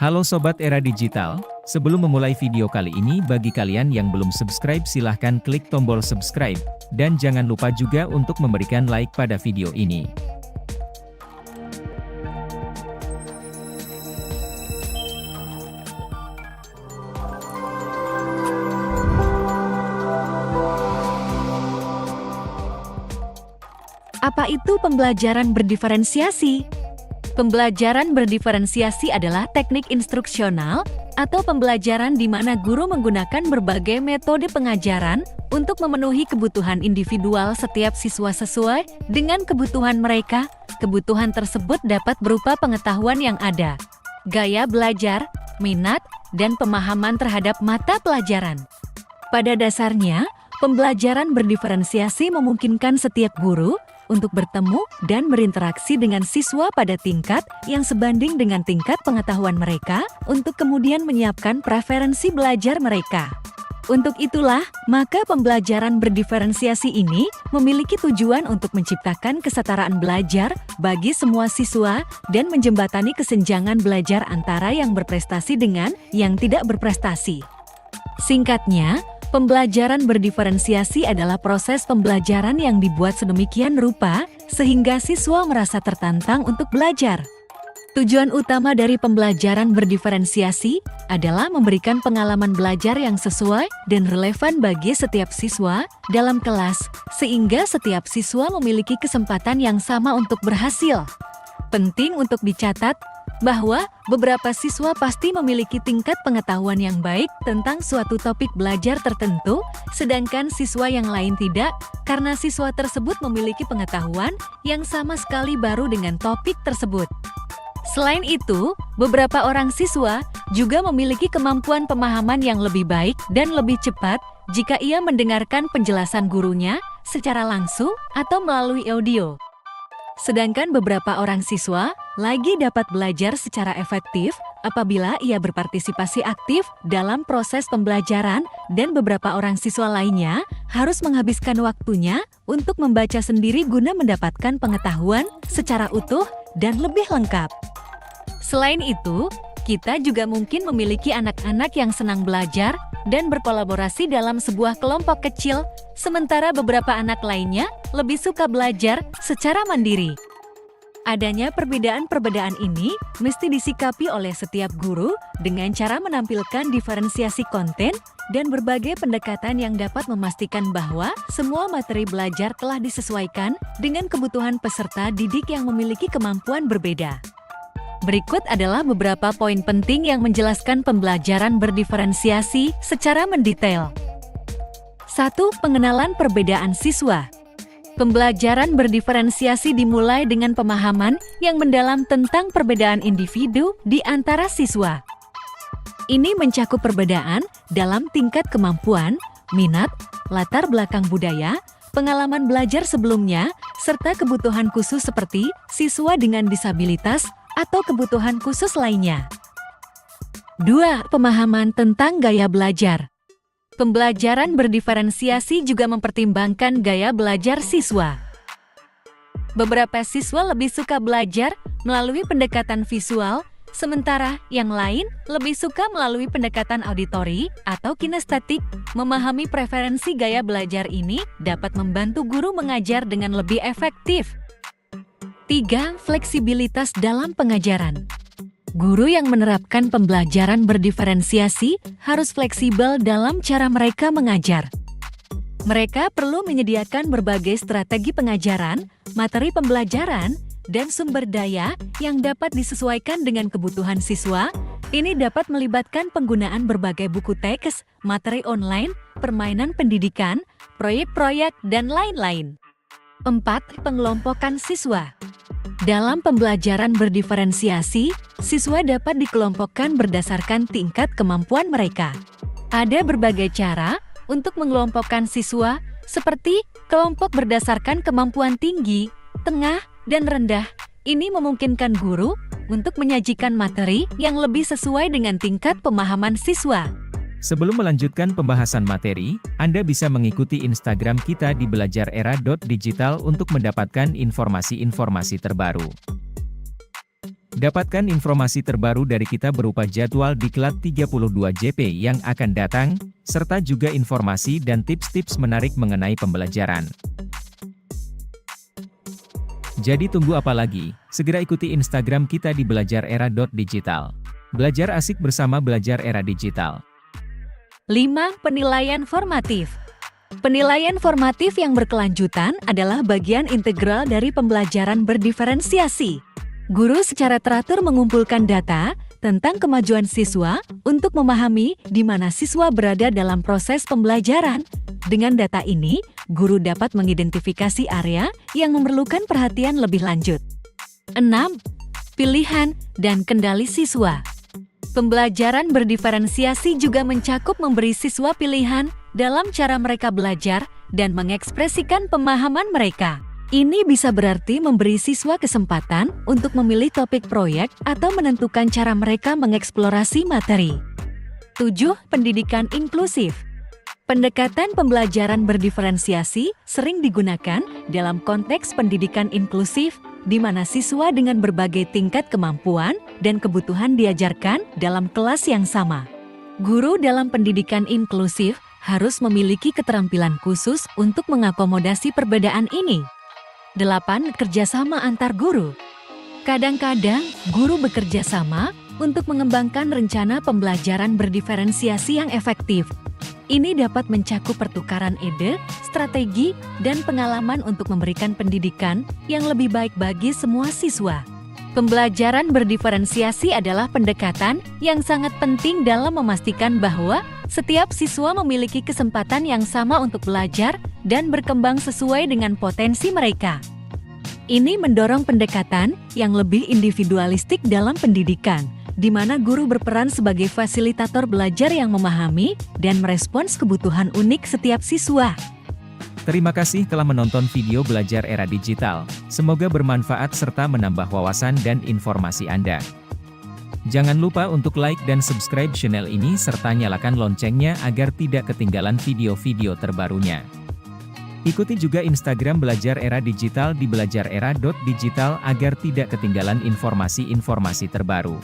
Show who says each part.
Speaker 1: Halo Sobat Era Digital, sebelum memulai video kali ini bagi kalian yang belum subscribe silahkan klik tombol subscribe, dan jangan lupa juga untuk memberikan like pada video ini.
Speaker 2: Apa itu pembelajaran berdiferensiasi? Pembelajaran berdiferensiasi adalah teknik instruksional atau pembelajaran di mana guru menggunakan berbagai metode pengajaran untuk memenuhi kebutuhan individual setiap siswa sesuai dengan kebutuhan mereka. Kebutuhan tersebut dapat berupa pengetahuan yang ada, gaya belajar, minat, dan pemahaman terhadap mata pelajaran. Pada dasarnya, pembelajaran berdiferensiasi memungkinkan setiap guru untuk bertemu dan berinteraksi dengan siswa pada tingkat yang sebanding dengan tingkat pengetahuan mereka untuk kemudian menyiapkan preferensi belajar mereka. Untuk itulah, maka pembelajaran berdiferensiasi ini memiliki tujuan untuk menciptakan kesetaraan belajar bagi semua siswa dan menjembatani kesenjangan belajar antara yang berprestasi dengan yang tidak berprestasi. Singkatnya, pembelajaran berdiferensiasi adalah proses pembelajaran yang dibuat sedemikian rupa sehingga siswa merasa tertantang untuk belajar. Tujuan utama dari pembelajaran berdiferensiasi adalah memberikan pengalaman belajar yang sesuai dan relevan bagi setiap siswa dalam kelas, sehingga setiap siswa memiliki kesempatan yang sama untuk berhasil. Penting untuk dicatat bahwa beberapa siswa pasti memiliki tingkat pengetahuan yang baik tentang suatu topik belajar tertentu, sedangkan siswa yang lain tidak, karena siswa tersebut memiliki pengetahuan yang sama sekali baru dengan topik tersebut. Selain itu, beberapa orang siswa juga memiliki kemampuan pemahaman yang lebih baik dan lebih cepat jika ia mendengarkan penjelasan gurunya secara langsung atau melalui audio. Sedangkan beberapa orang siswa lagi dapat belajar secara efektif apabila ia berpartisipasi aktif dalam proses pembelajaran, dan beberapa orang siswa lainnya harus menghabiskan waktunya untuk membaca sendiri guna mendapatkan pengetahuan secara utuh dan lebih lengkap. Selain itu, kita juga mungkin memiliki anak-anak yang senang belajar dan berkolaborasi dalam sebuah kelompok kecil, sementara beberapa anak lainnya lebih suka belajar secara mandiri. Adanya perbedaan-perbedaan ini mesti disikapi oleh setiap guru dengan cara menampilkan diferensiasi konten dan berbagai pendekatan yang dapat memastikan bahwa semua materi belajar telah disesuaikan dengan kebutuhan peserta didik yang memiliki kemampuan berbeda. Berikut adalah beberapa poin penting yang menjelaskan pembelajaran berdiferensiasi secara mendetail. 1. Pengenalan perbedaan siswa. Pembelajaran berdiferensiasi dimulai dengan pemahaman yang mendalam tentang perbedaan individu di antara siswa. Ini mencakup perbedaan dalam tingkat kemampuan, minat, latar belakang budaya, pengalaman belajar sebelumnya, serta kebutuhan khusus seperti siswa dengan disabilitas atau kebutuhan khusus lainnya. 2. Pemahaman tentang gaya belajar. Pembelajaran berdiferensiasi juga mempertimbangkan gaya belajar siswa. Beberapa siswa lebih suka belajar melalui pendekatan visual, sementara yang lain lebih suka melalui pendekatan auditori atau kinestetik. Memahami preferensi gaya belajar ini dapat membantu guru mengajar dengan lebih efektif. 3. Fleksibilitas dalam pengajaran. Guru yang menerapkan pembelajaran berdiferensiasi harus fleksibel dalam cara mereka mengajar. Mereka perlu menyediakan berbagai strategi pengajaran, materi pembelajaran, dan sumber daya yang dapat disesuaikan dengan kebutuhan siswa. Ini dapat melibatkan penggunaan berbagai buku teks, materi online, permainan pendidikan, proyek-proyek, dan lain-lain. 4. Pengelompokan siswa. Dalam pembelajaran berdiferensiasi, siswa dapat dikelompokkan berdasarkan tingkat kemampuan mereka. Ada berbagai cara untuk mengelompokkan siswa, seperti kelompok berdasarkan kemampuan tinggi, tengah, dan rendah. Ini memungkinkan guru untuk menyajikan materi yang lebih sesuai dengan tingkat pemahaman siswa.
Speaker 1: Sebelum melanjutkan pembahasan materi, Anda bisa mengikuti Instagram kita di belajarera.digital untuk mendapatkan informasi-informasi terbaru. Dapatkan informasi terbaru dari kita berupa jadwal diklat 32 JP yang akan datang, serta juga informasi dan tips-tips menarik mengenai pembelajaran. Jadi tunggu apa lagi? Segera ikuti Instagram kita di belajarera.digital. Belajar asik bersama Belajar Era Digital.
Speaker 2: 5. Penilaian formatif. Penilaian formatif yang berkelanjutan adalah bagian integral dari pembelajaran berdiferensiasi. Guru secara teratur mengumpulkan data tentang kemajuan siswa untuk memahami di mana siswa berada dalam proses pembelajaran. Dengan data ini, guru dapat mengidentifikasi area yang memerlukan perhatian lebih lanjut. 6. Pilihan dan kendali siswa. Pembelajaran berdiferensiasi juga mencakup memberi siswa pilihan dalam cara mereka belajar dan mengekspresikan pemahaman mereka. Ini bisa berarti memberi siswa kesempatan untuk memilih topik proyek atau menentukan cara mereka mengeksplorasi materi. 7. Pendidikan inklusif. Pendekatan pembelajaran berdiferensiasi sering digunakan dalam konteks pendidikan inklusif, di mana siswa dengan berbagai tingkat kemampuan dan kebutuhan diajarkan dalam kelas yang sama. Guru dalam pendidikan inklusif harus memiliki keterampilan khusus untuk mengakomodasi perbedaan ini. 8. Kerjasama antar guru. Kadang-kadang, guru bekerja sama untuk mengembangkan rencana pembelajaran berdiferensiasi yang efektif. Ini dapat mencakup pertukaran ide, strategi, dan pengalaman untuk memberikan pendidikan yang lebih baik bagi semua siswa. Pembelajaran berdiferensiasi adalah pendekatan yang sangat penting dalam memastikan bahwa setiap siswa memiliki kesempatan yang sama untuk belajar dan berkembang sesuai dengan potensi mereka. Ini mendorong pendekatan yang lebih individualistik dalam pendidikan, di mana guru berperan sebagai fasilitator belajar yang memahami dan merespons kebutuhan unik setiap siswa.
Speaker 1: Terima kasih telah menonton video Belajar Era Digital. Semoga bermanfaat serta menambah wawasan dan informasi Anda. Jangan lupa untuk like dan subscribe channel ini serta nyalakan loncengnya agar tidak ketinggalan video-video terbarunya. Ikuti juga Instagram Belajar Era Digital di belajarera.digital agar tidak ketinggalan informasi-informasi terbaru.